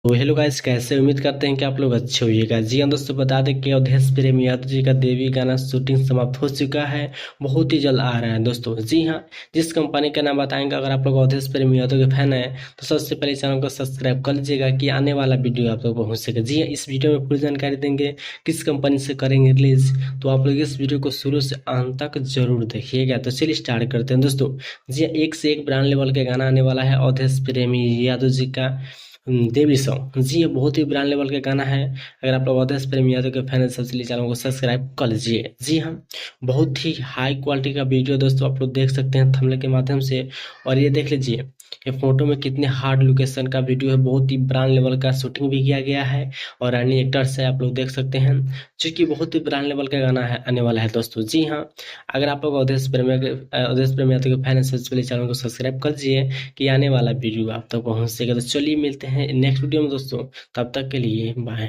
तो hello guys, कैसे उम्मीद करते हैं कि आप लोग अच्छे होइएगा। जी हाँ दोस्तों, बता दें कि अवधेश प्रेम यादव जी का देवी गाना शूटिंग समाप्त हो चुका है। बहुत ही जल्द आ रहा है दोस्तों। जी हाँ, जिस कंपनी का नाम बताएंगे, अगर आप लोग अवधेश प्रेम यादव के फैन हैं तो सबसे पहले चैनल को सब्सक्राइब कर लीजिएगा कि आने वाला वीडियो आप लोग को पहुँच सके। जी हाँ, इस वीडियो में पूरी जानकारी देंगे किस कंपनी से करेंगे रिलीज, तो आप लोग इस वीडियो को शुरू से अंत तक जरूर देखिएगा। तो चलिए स्टार्ट करते हैं दोस्तों। जी हाँ, एक से एक ब्रांड लेवल के गाना आने वाला है अवधेश प्रेमी यादव जी का देवी सॉन्ग। जी ये बहुत ही ब्रांड लेवल का गाना है। अगर आप लोग अवधेश प्रेमी यादव के फैन हैं, सबसे पहले चैनल को सब्सक्राइब कर लीजिए। जी हाँ, बहुत ही हाई क्वालिटी का वीडियो दोस्तों आप लोग देख सकते हैं थंबनेल के माध्यम से। और ये देख लीजिए, ये फोटो में कितने हार्ड लोकेशन का वीडियो है। बहुत ही ब्रांड लेवल का शूटिंग भी किया गया है और अन्य एक्टर्स है, आप लोग देख सकते हैं। जो कि बहुत ही ब्रांड लेवल का गाना है आने वाला है दोस्तों। जी हाँ, अगर आप लोग अवधेश प्रेमी यादव के फैन हैं, सबसे पहले चैनल को सब्सक्राइब कर लीजिए कि आने वाला वीडियो आप तक पहुंच सकेगा। तो चलिए मिलते हैं नेक्स्ट वीडियो में दोस्तों। तब तक के लिए बाय।